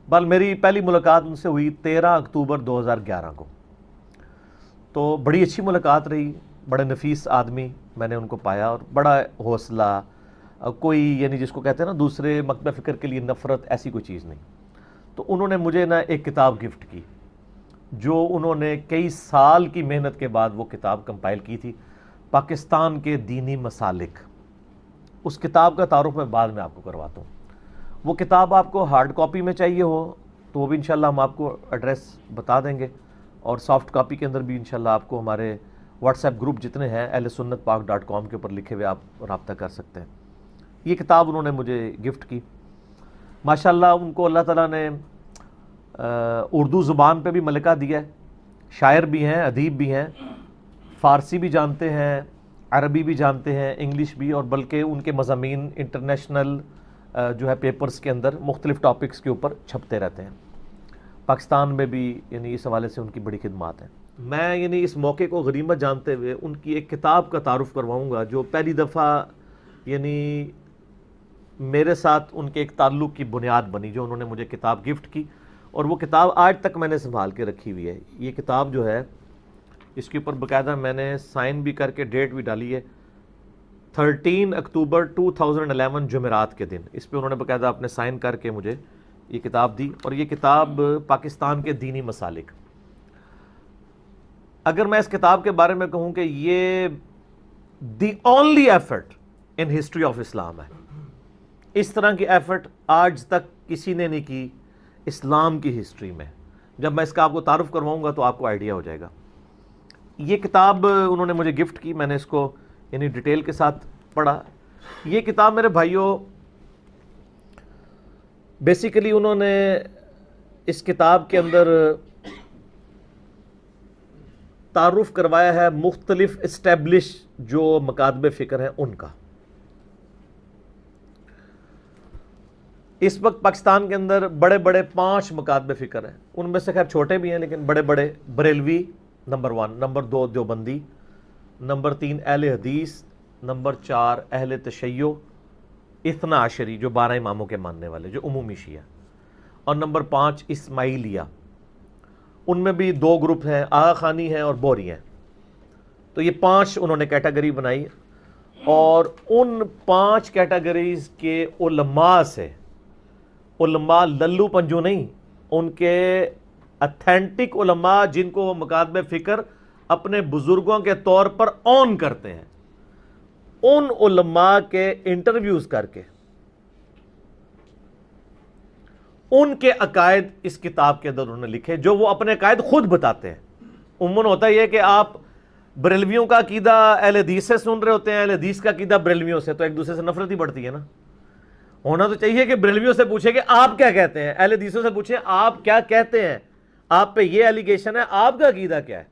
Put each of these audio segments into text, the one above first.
بل میری پہلی ملاقات ان سے ہوئی 13 اکتوبر 2011 کو. تو بڑی اچھی ملاقات رہی. بڑے نفیس آدمی میں نے ان کو پایا اور بڑا حوصلہ, کوئی یعنی جس کو کہتے ہیں نا دوسرے مکتب فکر کے لیے نفرت, ایسی کوئی چیز نہیں. تو انہوں نے مجھے نا ایک کتاب گفٹ کی جو انہوں نے کئی سال کی محنت کے بعد وہ کتاب کمپائل کی تھی, پاکستان کے دینی مسالک. اس کتاب کا تعارف میں بعد میں آپ کو کرواتا ہوں. وہ کتاب آپ کو ہارڈ کاپی میں چاہیے ہو تو وہ بھی انشاءاللہ ہم آپ کو ایڈریس بتا دیں گے, اور سافٹ کاپی کے اندر بھی انشاءاللہ آپ کو ہمارے واٹس ایپ گروپ جتنے ہیں ahlsunnatpak.com کے اوپر لکھے ہوئے آپ رابطہ کر سکتے ہیں. یہ کتاب انہوں نے مجھے گفٹ کی. ماشاءاللہ ان کو اللہ تعالیٰ نے اردو زبان پہ بھی ملکہ دیا ہے. شاعر بھی ہیں, ادیب بھی ہیں, فارسی بھی جانتے ہیں, عربی بھی جانتے ہیں, انگلش بھی, اور بلکہ ان کے مضامین انٹرنیشنل جو ہے پیپرز کے اندر مختلف ٹاپکس کے اوپر چھپتے رہتے ہیں. پاکستان میں بھی یعنی اس حوالے سے ان کی بڑی خدمات ہیں. میں یعنی اس موقع کو غنیمت جانتے ہوئے ان کی ایک کتاب کا تعارف کرواؤں گا جو پہلی دفعہ یعنی میرے ساتھ ان کے ایک تعلق کی بنیاد بنی, جو انہوں نے مجھے کتاب گفٹ کی, اور وہ کتاب آج تک میں نے سنبھال کے رکھی ہوئی ہے. یہ کتاب جو ہے اس کے اوپر باقاعدہ میں نے سائن بھی کر کے ڈیٹ بھی ڈالی ہے, 13 اکتوبر 2011 جمعرات کے دن. اس پہ انہوں نے باقاعدہ اپنے سائن کر کے مجھے یہ کتاب دی, اور یہ کتاب پاکستان کے دینی مسالک. اگر میں اس کتاب کے بارے میں کہوں کہ یہ the only effort in history of Islam ہے. اس طرح کی ایفرٹ آج تک کسی نے نہیں کی اسلام کی ہسٹری میں. جب میں اس کا آپ کو تعارف کرواؤں گا تو آپ کو آئیڈیا ہو جائے گا. یہ کتاب انہوں نے مجھے گفٹ کی, میں نے اس کو یعنی ڈیٹیل کے ساتھ پڑھا. یہ کتاب میرے بھائیوں بیسیکلی انہوں نے اس کتاب کے اندر تعارف کروایا ہے مختلف اسٹیبلش جو مکاتب فکر ہیں ان کا. اس وقت پاکستان کے اندر بڑے بڑے 5 مکاتب فکر ہیں, ان میں سے خیر چھوٹے بھی ہیں لیکن بڑے بڑے. Barelvi number 1, number 2 Deobandi, number 3 اہل حدیث, نمبر 4 اہل تشیع اثنا عشری جو 12 اماموں کے ماننے والے جو عمومی شیعہ, اور نمبر 5 اسماعیلیہ. ان میں بھی 2 گروپ ہیں, آغا خانی ہیں اور بوری ہیں. تو یہ 5 انہوں نے کیٹیگری بنائی, اور ان 5 کیٹیگریز کے علماء سے, علماء للو پنجو نہیں, ان کے اتھینٹک علماء جن کو وہ مکاتب فکر اپنے بزرگوں کے طور پر اون کرتے ہیں, ان علماء کے انٹرویوز کر کے ان کے عقائد اس کتاب کے اندر انہوں نے لکھے, جو وہ اپنے عقائد خود بتاتے ہیں. عموماً ہوتا یہ کہ آپ بریلویوں کا عقیدہ اہل حدیث سے سن رہے ہوتے ہیں, اہل حدیث کا عقیدہ بریلویوں سے, تو ایک دوسرے سے نفرت ہی بڑھتی ہے نا. ہونا تو چاہیے کہ بریلویوں سے پوچھے کہ آپ کیا کہتے ہیں, اہل حدیثوں سے پوچھیں آپ کیا کہتے ہیں, آپ پہ یہ ایلیگیشن ہے, آپ کا عقیدہ کیا ہے.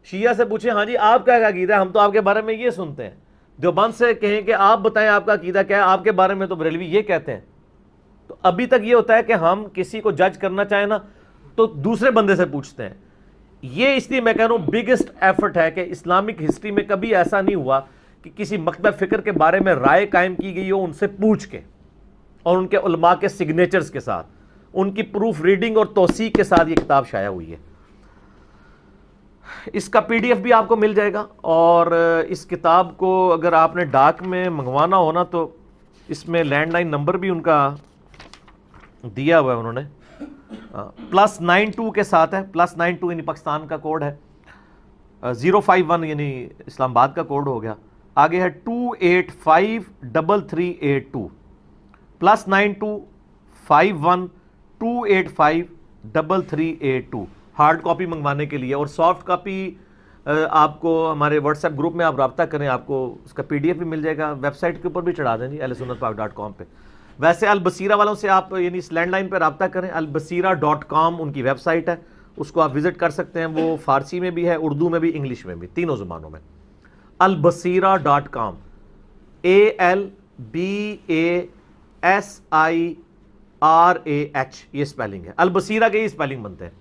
شیعہ سے پوچھیں ہاں جی آپ کا عقیدہ ہے, ہم تو آپ کے بارے میں یہ سنتے ہیں. دیوبند سے کہیں کہ آپ بتائیں آپ کا عقیدہ کیا ہے, آپ کے بارے میں تو بریلوی یہ کہتے ہیں. تو ابھی تک یہ ہوتا ہے کہ ہم کسی کو جج کرنا چاہیں نا تو دوسرے بندے سے پوچھتے ہیں. یہ اس لیے میں کہہ رہا ہوں بگسٹ ایفرٹ ہے کہ اسلامک ہسٹری میں کبھی ایسا نہیں ہوا کہ کسی مکتب فکر کے بارے میں رائے قائم کی گئی ہو ان سے پوچھ کے, اور ان کے علماء کے سگنیچرز کے ساتھ, ان کی پروف ریڈنگ اور توثیق کے ساتھ یہ کتاب شائع ہوئی ہے. اس کا پی ڈی ایف بھی آپ کو مل جائے گا, اور اس کتاب کو اگر آپ نے ڈاک میں منگوانا ہونا تو اس میں لینڈ لائن نمبر بھی ان کا دیا ہوا ہے انہوں نے, +92 کے ساتھ ہے. +92 یعنی پاکستان کا کوڈ ہے, 051 یعنی اسلام آباد کا کوڈ ہو گیا, آگے ہے 2853382, +92 51 2853382 ہارڈ کاپی منگوانے کے لیے. اور سافٹ کاپی آپ کو ہمارے واٹس ایپ گروپ میں آپ رابطہ کریں, آپ کو اس کا پی ڈی ایف بھی مل جائے گا. ویب سائٹ کے اوپر بھی چڑھا دیں جی ahlsunnatpak.com پہ. ویسے البصیرہ والوں سے آپ یعنی اس لینڈ لائن پہ رابطہ کریں, albasira.com ان کی ویب سائٹ ہے, اس کو آپ وزٹ کر سکتے ہیں. وہ فارسی میں بھی ہے, اردو میں بھی, انگلش میں بھی, تینوں زبانوں میں. albasira.com ALBASIRAH یہ اسپیلنگ ہے, البصیرہ کے یہ اسپیلنگ بنتے ہیں,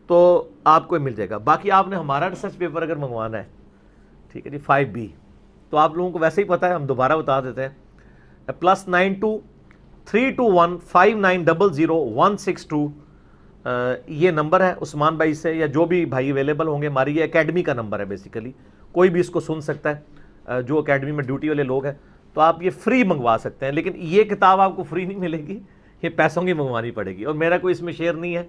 تو آپ کو مل جائے گا. باقی آپ نے ہمارا ریسرچ پیپر اگر منگوانا ہے, ٹھیک ہے جی, 5B, تو آپ لوگوں کو ویسے ہی پتہ ہے, ہم دوبارہ بتا دیتے ہیں, +92 3215900162 یہ نمبر ہے عثمان بھائی سے، یا جو بھی بھائی اویلیبل ہوں گے. ہماری یہ اکیڈمی کا نمبر ہے بیسیکلی، کوئی بھی اس کو سن سکتا ہے جو اکیڈمی میں ڈیوٹی والے لوگ ہیں. تو آپ یہ فری منگوا سکتے ہیں، لیکن یہ کتاب آپ کو فری نہیں ملے گی، یہ پیسوں کی منگوانی پڑے گی. اور میرا کوئی اس میں شیئر نہیں ہے،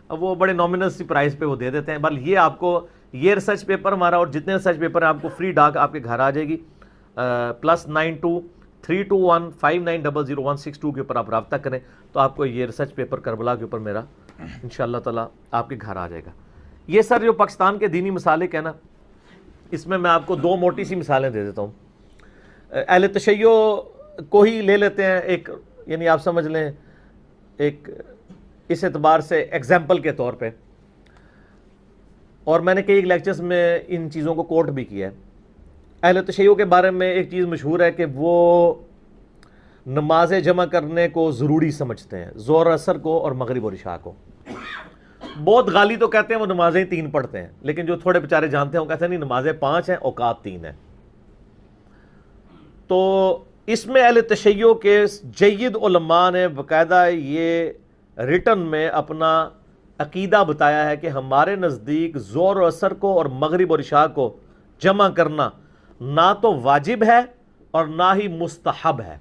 وہ بڑے نامنل سی پرائز پہ وہ دے دیتے ہیں. بل یہ آپ کو یہ ریسرچ پیپر ہمارا اور جتنے ریسرچ پیپر ہیں آپ کو فری ڈاک آپ کے گھر آ جائے گی. +923215900162 کے اوپر آپ رابطہ کریں تو آپ کو یہ ریسرچ پیپر کربلا کے اوپر میرا انشاءاللہ تعالیٰ آپ کے گھر آ جائے گا. یہ سر جو پاکستان کے دینی مسالک ہیں نا، اس میں آپ کو دو موٹی سی مثالیں دے دیتا ہوں. اہل تشیع کو ہی لے لیتے ہیں ایک، یعنی آپ سمجھ لیں ایک اس اعتبار سے ایگزامپل کے طور پہ، اور میں نے کئی لیکچرز میں ان چیزوں کو کوٹ بھی کیا ہے. اہل تشیع کے بارے میں ایک چیز مشہور ہے کہ وہ نماز جمع کرنے کو ضروری سمجھتے ہیں، ظہر عصر کو اور مغرب اور عشاء کو. بہت غالی تو کہتے ہیں وہ نمازیں 3 پڑھتے ہیں، لیکن جو تھوڑے بیچارے جانتے ہیں وہ کہتے ہیں نہیں نمازیں 5 ہیں، اوقات 3 ہیں. تو اس میں اہل تشیع کے جید علماء نے باقاعدہ یہ ریٹن میں اپنا عقیدہ بتایا ہے کہ ہمارے نزدیک ظہر و عصر کو اور مغرب اور عشاء کو جمع کرنا نہ تو واجب ہے اور نہ ہی مستحب ہے،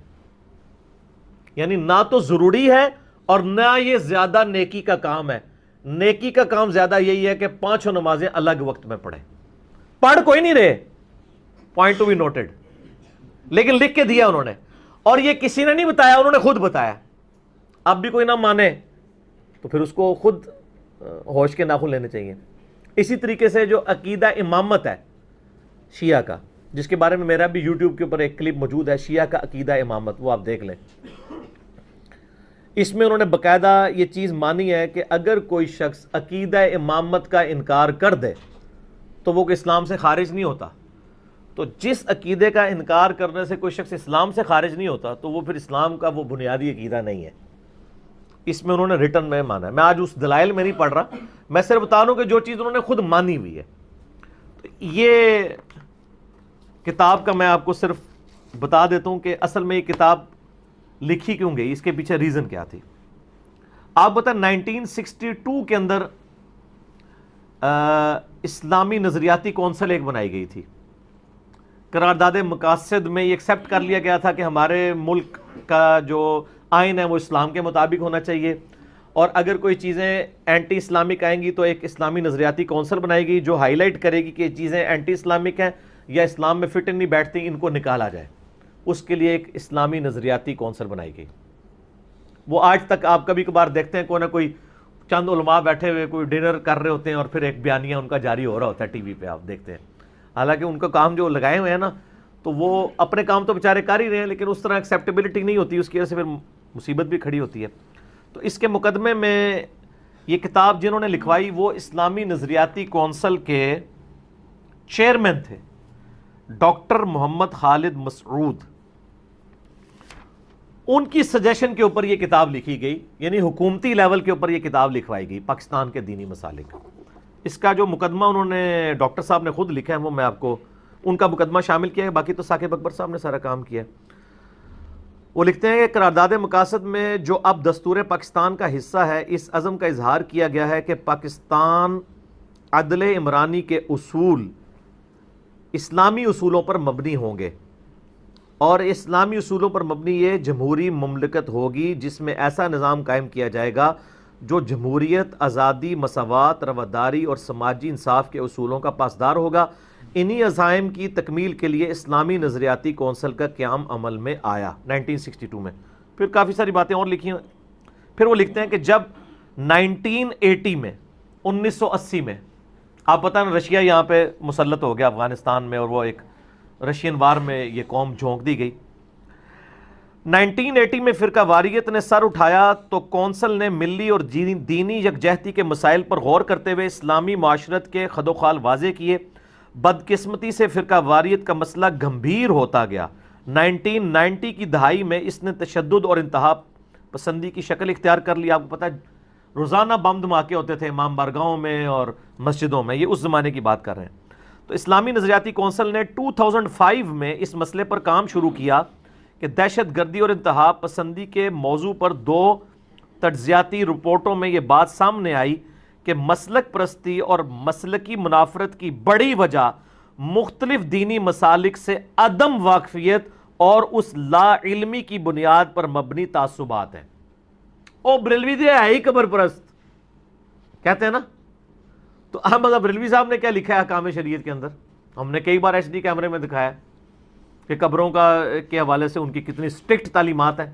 یعنی نہ تو ضروری ہے اور نہ یہ زیادہ نیکی کا کام ہے. نیکی کا کام زیادہ یہی ہے کہ 5 نمازیں الگ وقت میں پڑھیں. پڑھ کوئی نہیں رہے، پوائنٹ ٹو بی نوٹڈ، لیکن لکھ کے دیا انہوں نے، اور یہ کسی نے نہیں بتایا، انہوں نے خود بتایا. اب بھی کوئی نہ مانے تو پھر اس کو خود ہوش کے ناخن لینے چاہیے. اسی طریقے سے جو عقیدہ امامت ہے شیعہ کا، جس کے بارے میں میرا بھی یوٹیوب کے اوپر ایک کلپ موجود ہے، شیعہ کا عقیدہ امامت، وہ آپ دیکھ لیں. اس میں انہوں نے باقاعدہ یہ چیز مانی ہے کہ اگر کوئی شخص عقیدہ امامت کا انکار کر دے تو وہ اسلام سے خارج نہیں ہوتا. تو جس عقیدے کا انکار کرنے سے کوئی شخص اسلام سے خارج نہیں ہوتا تو وہ پھر اسلام کا وہ بنیادی عقیدہ نہیں ہے. اس میں انہوں نے ریٹن میں مانا ہے. میں آج اس دلائل میں نہیں پڑھ رہا، میں صرف بتا رہا ہوں کہ جو چیز انہوں نے خود مانی ہوئی ہے. تو یہ کتاب کا میں آپ کو صرف بتا دیتا ہوں کہ اصل میں یہ کتاب لکھی کیوں گئی، اس کے پیچھے ریزن کیا تھی. آپ بتائیں 1962 کے اندر اسلامی نظریاتی کونسل ایک بنائی گئی تھی. قرارداد مقاصد میں یہ ایکسیپٹ کر لیا گیا تھا کہ ہمارے ملک کا جو آئین ہے وہ اسلام کے مطابق ہونا چاہیے، اور اگر کوئی چیزیں اینٹی اسلامک آئیں گی تو ایک اسلامی نظریاتی کونسل بنائی گئی جو ہائی لائٹ کرے گی کہ یہ چیزیں اینٹی اسلامک ہیں یا اسلام میں فٹ نہیں بیٹھتی، ان کو نکالا جائے. اس کے لیے ایک اسلامی نظریاتی کونسل بنائی گئی. وہ آج تک آپ کبھی کبھار دیکھتے ہیں کوئی نہ کوئی چند علماء بیٹھے ہوئے کوئی ڈنر کر رہے ہوتے ہیں اور پھر ایک بیانیہ ان کا جاری ہو رہا ہوتا ہے ٹی وی پہ، آپ دیکھتے ہیں. حالانکہ ان کا کام جو لگائے ہوئے ہیں نا، تو وہ اپنے کام تو بیچارے کر ہی رہے ہیں، لیکن اس طرح ایکسیپٹیبلٹی نہیں ہوتی، اس کی وجہ سے پھر مصیبت بھی کھڑی ہوتی ہے. تو اس کے مقدمے میں یہ کتاب جنہوں نے لکھوائی وہ اسلامی نظریاتی کونسل کے چیئرمین تھے، ڈاکٹر محمد خالد مسعود. ان کی سجیشن کے اوپر یہ کتاب لکھی گئی، یعنی حکومتی لیول کے اوپر یہ کتاب لکھوائی گئی، پاکستان کے دینی مسالک. اس کا جو مقدمہ انہوں نے ڈاکٹر صاحب نے خود لکھا ہے، وہ میں آپ کو ان کا مقدمہ شامل کیا ہے، باقی تو ثاقب اکبر صاحب نے سارا کام کیا ہے. وہ لکھتے ہیں کہ قرارداد مقاصد میں جو اب دستور پاکستان کا حصہ ہے، اس عزم کا اظہار کیا گیا ہے کہ پاکستان عدل عمرانی کے اصول اسلامی اصولوں پر مبنی ہوں گے، اور اسلامی اصولوں پر مبنی یہ جمہوری مملکت ہوگی جس میں ایسا نظام قائم کیا جائے گا جو جمہوریت، آزادی، مساوات، رواداری اور سماجی انصاف کے اصولوں کا پاسدار ہوگا. انہی عزائم کی تکمیل کے لیے اسلامی نظریاتی کونسل کا قیام عمل میں آیا 1962 میں. پھر کافی ساری باتیں اور لکھی ہیں. پھر وہ لکھتے ہیں کہ جب 1980 میں 1980 میں آپ پتہ نا رشیا یہاں پہ مسلط ہو گیا افغانستان میں، اور وہ ایک رشین وار میں یہ قوم جھونک دی گئی. 1980 میں فرقہ واریت نے سر اٹھایا تو کونسل نے ملی اور دینی یکجہتی کے مسائل پر غور کرتے ہوئے اسلامی معاشرت کے خد و خال واضح کیے. بدقسمتی سے فرقہ واریت کا مسئلہ گمبھیر ہوتا گیا. 1990 کی دہائی میں اس نے تشدد اور انتہا پسندی کی شکل اختیار کر لی. آپ کو پتہ ہے روزانہ بم دھماکے ہوتے تھے امام بارگاہوں میں اور مسجدوں میں، یہ اس زمانے کی بات کر رہے ہیں. تو اسلامی نظریاتی کونسل نے 2005 میں اس مسئلے پر کام شروع کیا کہ دہشت گردی اور انتہا پسندی کے موضوع پر 2 تجزیاتی رپورٹوں میں یہ بات سامنے آئی کہ مسلک پرستی اور مسلکی منافرت کی بڑی وجہ مختلف دینی مسالک سے عدم واقفیت اور اس لا علمی کی بنیاد پر مبنی تعصبات ہیں۔ او بریلوی دے ہے ہی قبر پرست کہتے ہیں نا، تو احمد بریلوی صاحب نے کیا لکھا ہے احکام شریعت کے اندر؟ ہم نے کئی بار ایچ ڈی کیمرے میں دکھایا کہ قبروں کے حوالے سے ان کی کتنی سٹرکٹ تعلیمات ہیں،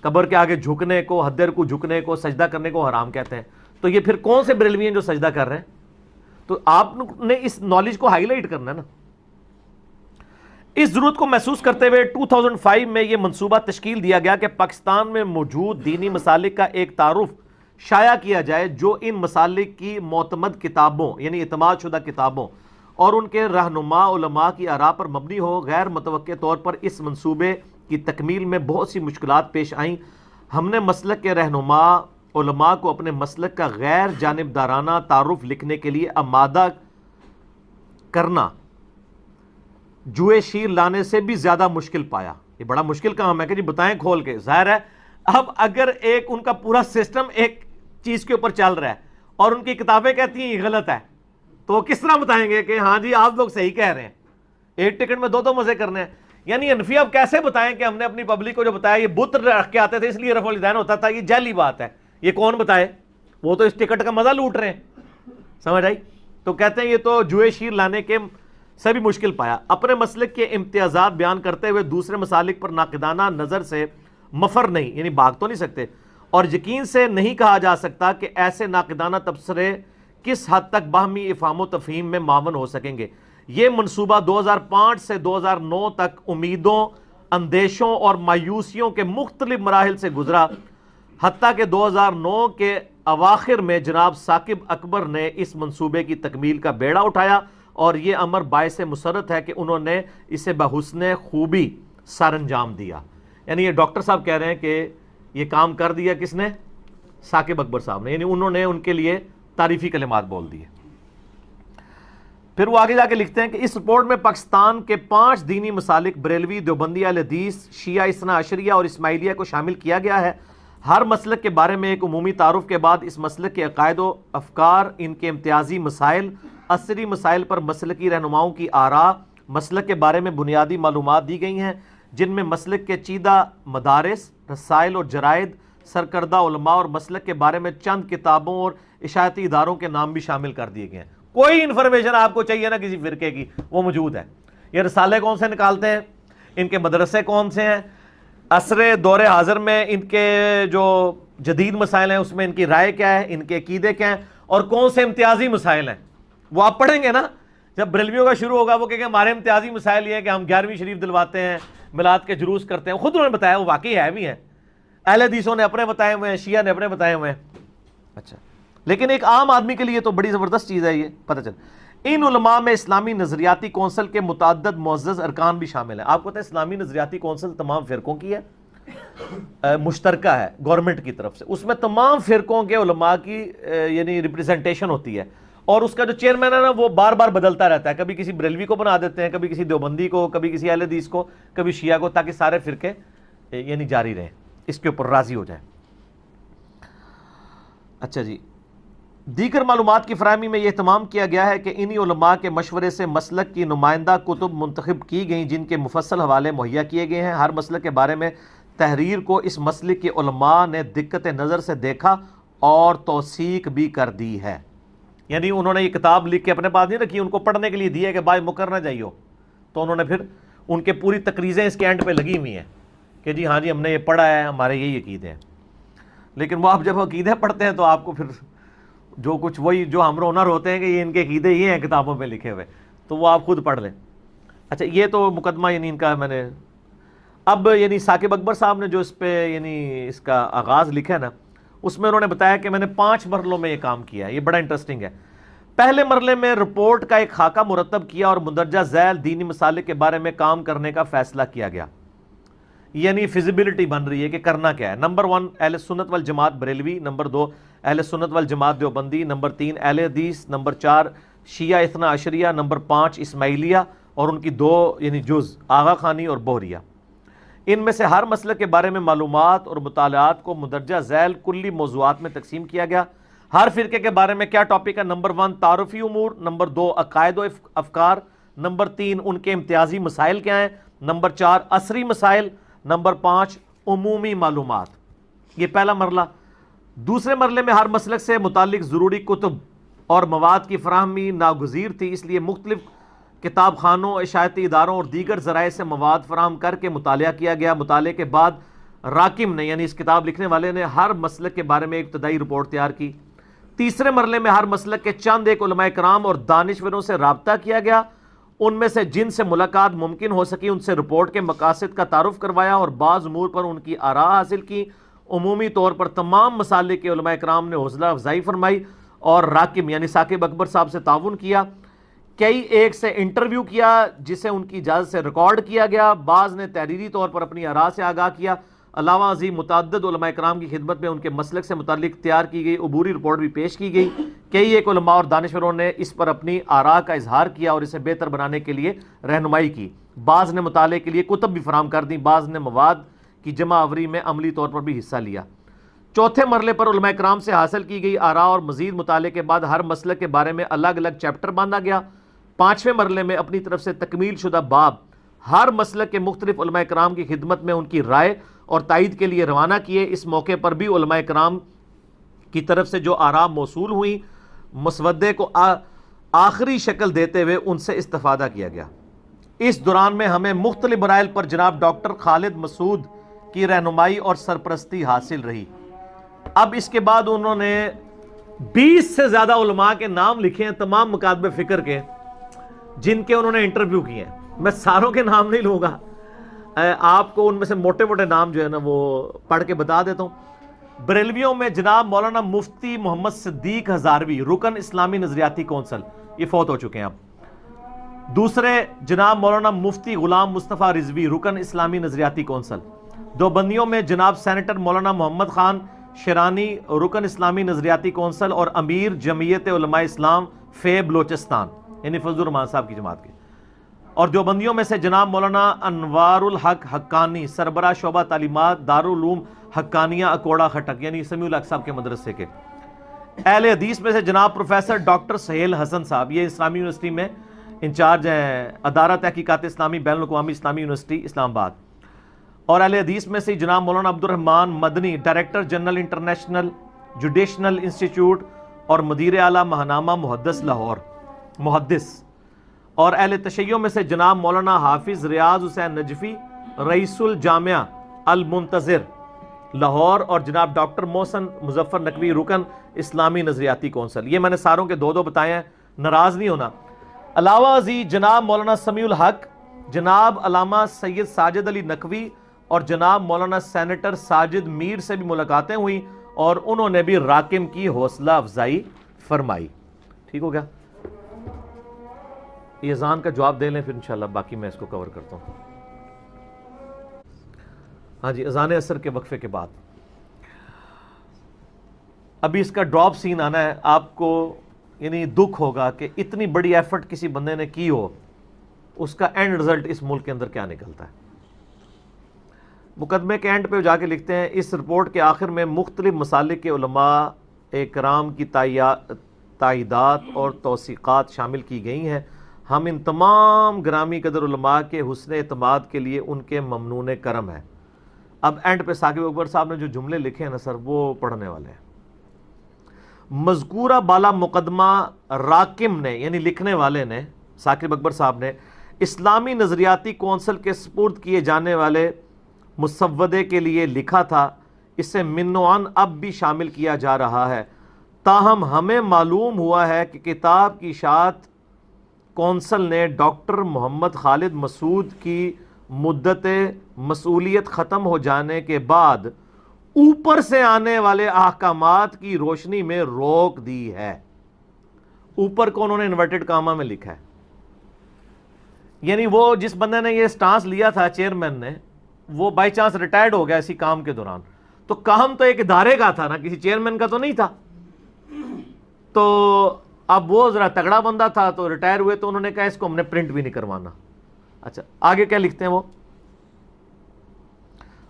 قبر کے آگے جھکنے کو، حدر کو جھکنے کو، سجدہ کرنے کو حرام کہتے ہیں۔ تو یہ پھر کون سے بریلوی ہیں جو سجدہ کر رہے ہیں؟ تو آپ نے اس نالج کو ہائی لائٹ کرنا ہے نا۔ اس ضرورت کو محسوس کرتے ہوئے 2005 میں یہ منصوبہ تشکیل دیا گیا کہ پاکستان میں موجود دینی مسالک کا ایک تعارف شائع کیا جائے جو ان مسالک کی معتمد کتابوں یعنی اعتماد شدہ کتابوں اور ان کے رہنما علماء کی آراء پر مبنی ہو۔ غیر متوقع طور پر اس منصوبے کی تکمیل میں بہت سی مشکلات پیش آئیں۔ ہم نے مسلک کے رہنما علماء کو اپنے مسلک کا غیر جانبدارانہ تعارف لکھنے کے لیے آمادہ کرنا جوئے شیر لانے سے بھی زیادہ مشکل پایا۔ یہ بڑا مشکل کام ہے کہ جی بتائیں کھول کے، ظاہر ہے اب اگر ایک ان کا پورا سسٹم ایک چیز کے اوپر چل رہا ہے اور ان کی کتابیں کہتی ہیں یہ غلط ہے، تو وہ کس طرح بتائیں گے کہ ہاں جی آپ لوگ صحیح کہہ رہے ہیں؟ ایک ٹکٹ میں 2 مزے کرنے ہیں۔ یعنی حنفی اب کیسے بتائیں کہ ہم نے اپنی پبلک کو جو بتایا یہ بت رکھ کے آتے تھے اس لیے رفع الیدین ہوتا تھا، یہ جعلی بات ہے، یہ کون بتائے؟ وہ تو اس ٹکٹ کا مزہ لوٹ رہے ہیں، سمجھ آئی؟ تو کہتے ہیں یہ تو جوئے شیر لانے کے سے بھی مشکل پایا۔ اپنے مسلک کے امتیازات بیان کرتے ہوئے دوسرے مسالک پر ناقدانہ نظر سے مفر نہیں، یعنی بھاگ تو نہیں سکتے، اور یقین سے نہیں کہا جا سکتا کہ ایسے ناقدانہ تبصرے کس حد تک باہمی افہام و تفہیم میں معاون ہو سکیں گے۔ یہ منصوبہ 2005 سے 2009 تک امیدوں، اندیشوں اور مایوسیوں کے مختلف مراحل سے گزرا، حتیٰ کہ 2009 کے اواخر میں جناب ثاقب اکبر نے اس منصوبے کی تکمیل کا بیڑا اٹھایا، اور یہ امر باعث مسرت ہے کہ انہوں نے اسے بحسن خوبی سر انجام دیا۔ یعنی یہ ڈاکٹر صاحب کہہ رہے ہیں کہ یہ کام کر دیا کس نے؟ ثاقب اکبر صاحب نے، یعنی انہوں نے ان کے لیے تعریفی کلمات بول دیے۔ پھر وہ آگے جا کے لکھتے ہیں کہ اس رپورٹ میں پاکستان کے 5 دینی مسالک بریلوی، دیوبندی، اہل حدیث، شیعہ اثنا عشریہ اور اسماعیلیہ کو شامل کیا گیا ہے۔ ہر مسلک کے بارے میں ایک عمومی تعارف کے بعد اس مسلک کے عقائد و افکار، ان کے امتیازی مسائل، عصری مسائل پر مسلکی رہنماؤں کی آراء، مسلک کے بارے میں بنیادی معلومات دی گئی ہیں جن میں مسلک کے چیدہ مدارس، رسائل اور جرائد، سرکردہ علماء اور مسلک کے بارے میں چند کتابوں اور اشاعتی اداروں کے نام بھی شامل کر دیے گئے ہیں۔ کوئی انفارمیشن آپ کو چاہیے نا کسی فرقے کی، وہ موجود ہے۔ یہ رسالے کون سے نکالتے ہیں، ان کے مدرسے کون سے ہیں، عصر دور حاضر میں ان کے جو جدید مسائل ہیں اس میں ان کی رائے کیا ہے، ان کے عقیدے کیا ہیں، اور کون سے امتیازی مسائل ہیں، وہ آپ پڑھیں گے نا۔ جب بریلویوں کا شروع ہوگا وہ کہیں گے ہمارے امتیازی مسائل یہ ہے کہ ہم 11ویں شریف دلواتے ہیں، میلاد کے جلوس کرتے ہیں، خود انہوں نے بتایا، وہ واقعی ہے بھی ہیں، اہل حدیثوں نے اپنے بتائے ہوئے ہیں، شیعہ نے اپنے بتائے ہوئے ہیں۔ اچھا، لیکن ایک عام آدمی کے لیے تو بڑی زبردست چیز ہے یہ، پتہ چل ان علماء میں اسلامی نظریاتی کونسل کے متعدد معزز ارکان بھی شامل ہیں۔ آپ کو پتہ ہے اسلامی نظریاتی کونسل تمام فرقوں کی ہے، مشترکہ ہے گورنمنٹ کی طرف سے، اس میں تمام فرقوں کے علماء کی یعنی ریپریزنٹیشن ہوتی ہے، اور اس کا جو چیئرمین ہے نا وہ بار بار بدلتا رہتا ہے، کبھی کسی بریلوی کو بنا دیتے ہیں، کبھی کسی دیوبندی کو، کبھی کسی اہل حدیث کو، کبھی شیعہ کو، تاکہ سارے فرقے یعنی جاری رہیں، اس کے اوپر راضی ہو جائیں۔ اچھا جی، دیگر معلومات کی فراہمی میں یہ اہتمام کیا گیا ہے کہ انہی علماء کے مشورے سے مسلک کی نمائندہ کتب منتخب کی گئیں جن کے مفصل حوالے مہیا کیے گئے ہیں۔ ہر مسلک کے بارے میں تحریر کو اس مسلک کے علماء نے دقت نظر سے دیکھا اور توثیق بھی کر دی ہے۔ یعنی انہوں نے یہ کتاب لکھ کے اپنے پاس نہیں رکھی، ان کو پڑھنے کے لیے دی ہے کہ بھائی مکر نہ جائیو، تو انہوں نے پھر ان کے پوری تقریزیں اس کے اینڈ پہ لگی ہوئی ہیں کہ جی ہاں جی ہم نے یہ پڑھا ہے، ہمارے یہی عقیدے ہیں۔ لیکن وہ آپ جب عقیدے پڑھتے ہیں تو آپ کو پھر جو کچھ وہی جو ہم رونر ہوتے ہیں کہ یہ ان کے عقیدے یہ ہیں کتابوں پہ لکھے ہوئے، تو وہ آپ خود پڑھ لیں۔ اچھا، یہ تو مقدمہ یعنی ان کا میں نے اب یعنی ثاقب اکبر صاحب نے جو اس پہ یعنی اس کا آغاز لکھا ہے نا، اس میں انہوں نے بتایا کہ میں نے 5 مرحلوں میں یہ کام کیا ہے۔ یہ بڑا انٹرسٹنگ ہے۔ پہلے مرحلے میں رپورٹ کا ایک خاکہ مرتب کیا اور مندرجہ ذیل دینی مسالک کے بارے میں کام کرنے کا فیصلہ کیا گیا، یعنی فیزیبلٹی بن رہی ہے کہ کرنا کیا ہے۔ نمبر 1 اہل سنت والجماعت بریلوی، نمبر 2 اہل سنت والجماعت دیوبندی، نمبر 3 اہل حدیث، نمبر 4 شیعہ اثنا عشریہ، نمبر 5 اسماعیلیہ اور ان کی 2 یعنی جز آغا خانی اور بحریہ۔ ان میں سے ہر مسلک کے بارے میں معلومات اور مطالعات کو مندرجہ ذیل کلی موضوعات میں تقسیم کیا گیا۔ ہر فرقے کے بارے میں کیا ٹاپک ہے؟ نمبر 1 تعارفی امور، نمبر 2 عقائد و افکار، نمبر 3 ان کے امتیازی مسائل کیا ہیں، نمبر 4 عصری مسائل، نمبر 5 عمومی معلومات۔ یہ پہلا مرحلہ۔ دوسرے مرحلے میں ہر مسلک سے متعلق ضروری کتب اور مواد کی فراہمی ناگزیر تھی، اس لیے مختلف کتاب خانوں، اشاعتی اداروں اور دیگر ذرائع سے مواد فراہم کر کے مطالعہ کیا گیا۔ مطالعے کے بعد راکم نے یعنی اس کتاب لکھنے والے نے ہر مسلک کے بارے میں ایک ابتدائی رپورٹ تیار کی۔ تیسرے مرحلے میں ہر مسلک کے چند ایک علماء کرام اور دانشوروں سے رابطہ کیا گیا، ان میں سے جن سے ملاقات ممکن ہو سکی ان سے رپورٹ کے مقاصد کا تعارف کروایا اور بعض امور پر ان کی آراء حاصل کی۔ عمومی طور پر تمام مسالک کے علماء کرام نے حوصلہ افزائی فرمائی اور راکم یعنی ثاقب اکبر صاحب سے تعاون کیا۔ کئی ایک سے انٹرویو کیا جسے ان کی اجازت سے ریکارڈ کیا گیا، بعض نے تحریری طور پر اپنی آراء سے آگاہ کیا۔ علاوہ ازیں متعدد علماء کرام کی خدمت میں ان کے مسلک سے متعلق تیار کی گئی عبوری رپورٹ بھی پیش کی گئی۔ کئی ایک علماء اور دانشوروں نے اس پر اپنی آراء کا اظہار کیا اور اسے بہتر بنانے کے لیے رہنمائی کی۔ بعض نے مطالعے کے لیے کتب بھی فراہم کر دیں، بعض نے مواد کی جمع آوری میں عملی طور پر بھی حصہ لیا۔ چوتھے مرحلے پر علماء کرام سے حاصل کی گئی آراء اور مزید مطالعے کے بعد ہر مسلک کے بارے میں الگ الگ چیپٹر باندھا گیا۔ پانچویں مرحلے میں اپنی طرف سے تکمیل شدہ باب ہر مسلک کے مختلف علماء کرام کی خدمت میں ان کی رائے اور تائید کے لیے روانہ کیے۔ اس موقع پر بھی علماء کرام کی طرف سے جو آراء موصول ہوئی مسودے کو آخری شکل دیتے ہوئے ان سے استفادہ کیا گیا۔ اس دوران میں ہمیں مختلف مسائل پر جناب ڈاکٹر خالد مسعود کی رہنمائی اور سرپرستی حاصل رہی۔ اب اس کے بعد انہوں نے 20 سے زیادہ علماء کے نام لکھے ہیں تمام مکاتب فکر کے جن کے انہوں نے انٹرویو کیے ہیں۔ میں ساروں کے نام نہیں لوں گا، آپ کو ان میں سے موٹے موٹے نام جو ہے نا وہ پڑھ کے بتا دیتا ہوں۔ بریلویوں میں جناب مولانا مفتی محمد صدیق ہزاروی رکن اسلامی نظریاتی کونسل، یہ فوت ہو چکے ہیں اب۔ دوسرے جناب مولانا مفتی غلام مصطفیٰ رضوی رکن اسلامی نظریاتی کونسل۔ دیوبندیوں میں جناب سینیٹر مولانا محمد خان شیرانی رکن اسلامی نظریاتی کونسل اور امیر جمعیت علماء اسلام فے بلوچستان یعنی فضل الرحمان صاحب کی جماعت کے۔ اور دیوبندیوں میں سے جناب مولانا انوار الحق حقانی سربراہ شعبہ تعلیمات دارالعلوم حقانیہ اکوڑا خٹک یعنی سمیع الحق صاحب کے مدرسے کے۔ اہل حدیث میں سے جناب پروفیسر ڈاکٹر سہیل حسن صاحب، یہ اسلامی یونیورسٹی میں انچارج ہیں، ادارہ تحقیقات اسلامی بین الاقوامی اسلامی یونیورسٹی اسلام آباد۔ اور اہل حدیث میں سے جناب مولانا عبد الرحمن مدنی director general international judicial institute اور مدیر اعلیٰ ماہنامہ محدث لاہور محدث۔ اور اہل تشیع میں سے جناب مولانا حافظ ریاض حسین نجفی رئیس الجامعہ المنتظر لاہور اور جناب ڈاکٹر محسن مظفر نقوی رکن اسلامی نظریاتی کونسل۔ یہ میں نے ساروں کے دو دو بتائے ہیں، ناراض نہیں ہونا۔ علاوہ ازیں جناب مولانا سمیع الحق، جناب علامہ سید ساجد علی نقوی اور جناب مولانا سینیٹر ساجد میر سے بھی ملاقاتیں ہوئیں اور انہوں نے بھی راکم کی حوصلہ افزائی فرمائی۔ ٹھیک ہو گیا؟ یہ اذان کا جواب دے لیں پھر انشاءاللہ باقی میں اس کو کور کرتا ہوں۔ ہاں جی، اذان عصر کے وقفے کے بعد ابھی اس کا ڈراپ سین آنا ہے۔ آپ کو یعنی دکھ ہوگا کہ اتنی بڑی ایفرٹ کسی بندے نے کی ہو، اس کا اینڈ رزلٹ اس ملک کے اندر کیا نکلتا ہے۔ مقدمے کے اینڈ پہ جا کے لکھتے ہیں، اس رپورٹ کے آخر میں مختلف مسالک کے علماء اکرام کی تائیدات اور توثیقات شامل کی گئی ہیں۔ ہم ان تمام گرامی قدر علماء کے حسن اعتماد کے لیے ان کے ممنون کرم ہے۔ اب اینڈ پہ ثاقب اکبر صاحب نے جو جملے لکھے ہیں نا سر، وہ پڑھنے والے ہیں۔ مذکورہ بالا مقدمہ راکم نے یعنی لکھنے والے نے ثاقب اکبر صاحب نے اسلامی نظریاتی کونسل کے سپرد کیے جانے والے مسودے کے لیے لکھا تھا، اسے من و عن اب بھی شامل کیا جا رہا ہے۔ تاہم ہمیں معلوم ہوا ہے کہ کتاب کی اشاعت کونسل نے ڈاکٹر محمد خالد مسعود کی مدت مسئولیت ختم ہو جانے کے بعد اوپر سے آنے والے احکامات کی روشنی میں روک دی ہے۔ اوپر کو انہوں نے انورٹڈ کاما میں لکھا ہے، یعنی وہ جس بندے نے یہ سٹانس لیا تھا چیئرمین نے، وہ بائی چانس ریٹائرڈ ہو گیا اسی کام کے دوران، تو کام تو ایک ادارے کا تھا نا، کسی چیئرمین کا تو نہیں تھا۔ تو اب وہ ذرا تگڑا بندہ تھا تو ریٹائر ہوئے، تو انہوں نے کہا اس کو ہم نے پرنٹ بھی نہیں کروانا۔ اچھا آگے کیا لکھتے ہیں وہ،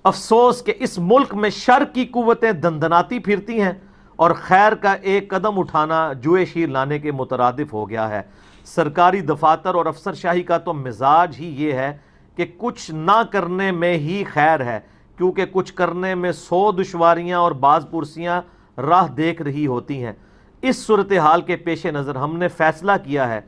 افسوس کہ اس ملک میں شر کی قوتیں دندناتی پھرتی ہیں اور خیر کا ایک قدم اٹھانا جوئے شیر لانے کے مترادف ہو گیا ہے۔ سرکاری دفاتر اور افسر شاہی کا تو مزاج ہی یہ ہے کہ کچھ نہ کرنے میں ہی خیر ہے، کیونکہ کچھ کرنے میں 100 دشواریاں اور بعض پرسیاں راہ دیکھ رہی ہوتی ہیں۔ اس صورتحال کے پیش نظر ہم نے فیصلہ کیا ہے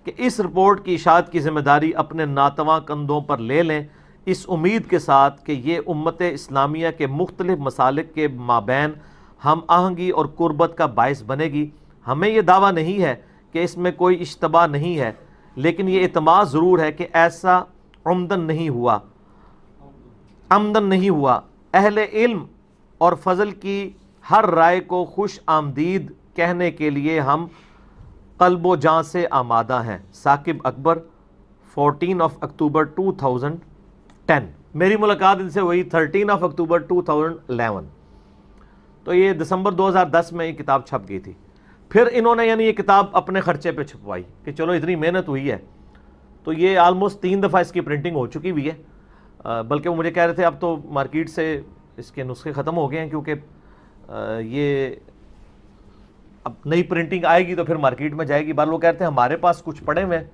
کہ اس رپورٹ کی اشاعت کی ذمہ داری اپنے ناتواں کندھوں پر لے لیں، اس امید کے ساتھ کہ یہ امت اسلامیہ کے مختلف مسالک کے مابین ہم آہنگی اور قربت کا باعث بنے گی۔ ہمیں یہ دعویٰ نہیں ہے کہ اس میں کوئی اشتباہ نہیں ہے، لیکن یہ اعتماد ضرور ہے کہ ایسا عمدن نہیں ہوا۔ اہل علم اور فضل کی ہر رائے کو خوش آمدید کہنے کے لیے ہم قلب و جان سے آمادہ ہیں۔ ثاقب اکبر، 14 اکتوبر 2010۔ میری ملاقات ان سے ہوئی 13 اکتوبر 2011۔ تو یہ دسمبر 2010 میں یہ کتاب چھپ گئی تھی۔ پھر انہوں نے یہ کتاب اپنے خرچے پہ چھپوائی کہ چلو اتنی محنت ہوئی ہے، تو یہ آلموسٹ 3 دفعہ اس کی پرنٹنگ ہو چکی ہوئی ہے، بلکہ وہ مجھے کہہ رہے تھے اب تو مارکیٹ سے اس کے نسخے ختم ہو گئے ہیں، کیونکہ یہ اب نئی پرنٹنگ آئے گی تو پھر مارکیٹ میں جائے گی۔ بار وہ کہتے ہیں ہمارے پاس کچھ پڑے ہوئے ہیں،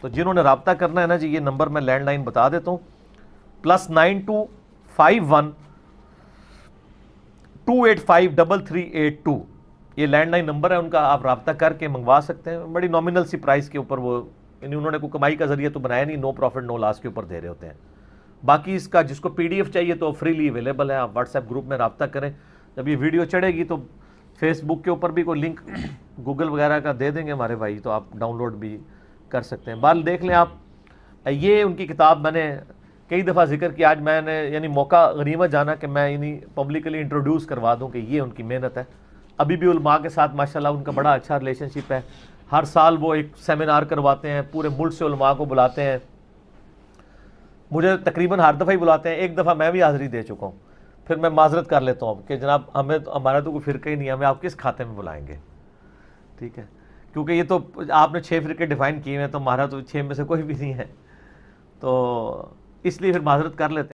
تو جنہوں نے رابطہ کرنا ہے نا جی، یہ نمبر میں لینڈ لائن بتا دیتا ہوں، +9251 2853382، یہ لینڈ لائن نمبر ہے ان کا، آپ رابطہ کر کے منگوا سکتے ہیں۔ بڑی نامنل سی پرائس کے اوپر وہ، یعنی انہوں نے کوئی کمائی کا ذریعہ تو بنایا نہیں، نو پروفٹ نو لاس کے اوپر دے رہے ہوتے ہیں۔ باقی اس کا جس کو PDF چاہیے تو فریلی اویلیبل ہے، آپ واٹس ایپ گروپ میں رابطہ کریں۔ جب یہ ویڈیو چڑھے گی تو فیس بک کے اوپر بھی کوئی لنک گوگل وغیرہ کا دے دیں گے ہمارے بھائی، تو آپ ڈاؤن لوڈ بھی کر سکتے ہیں۔ بال دیکھ لیں آپ، یہ ان کی کتاب میں نے کئی دفعہ ذکر کیا، آج میں نے یعنی موقع غنیمت جانا کہ میں پبلکلی انٹروڈیوس کروا دوں کہ یہ ان کی محنت ہے۔ ابھی بھی علماء کے ساتھ ماشاءاللہ ان کا بڑا اچھا ریلیشن شپ ہے۔ ہر سال وہ ایک سیمینار کرواتے ہیں، پورے ملک سے علماء کو بلاتے ہیں، مجھے تقریباً ہر دفعہ ہی بلاتے ہیں۔ ایک دفعہ میں بھی حاضری دے چکا ہوں، پھر میں معذرت کر لیتا ہوں کہ جناب ہمارا تو کوئی فرقہ ہی نہیں ہے، ہمیں آپ کس کھاتے میں بلائیں گے، ٹھیک ہے، کیونکہ یہ تو آپ نے 6 فرقے ڈیفائن کیے ہیں، تو ہمارا تو 6 میں سے کوئی بھی نہیں ہے، تو اس لیے پھر معذرت کر لیتے ہیں۔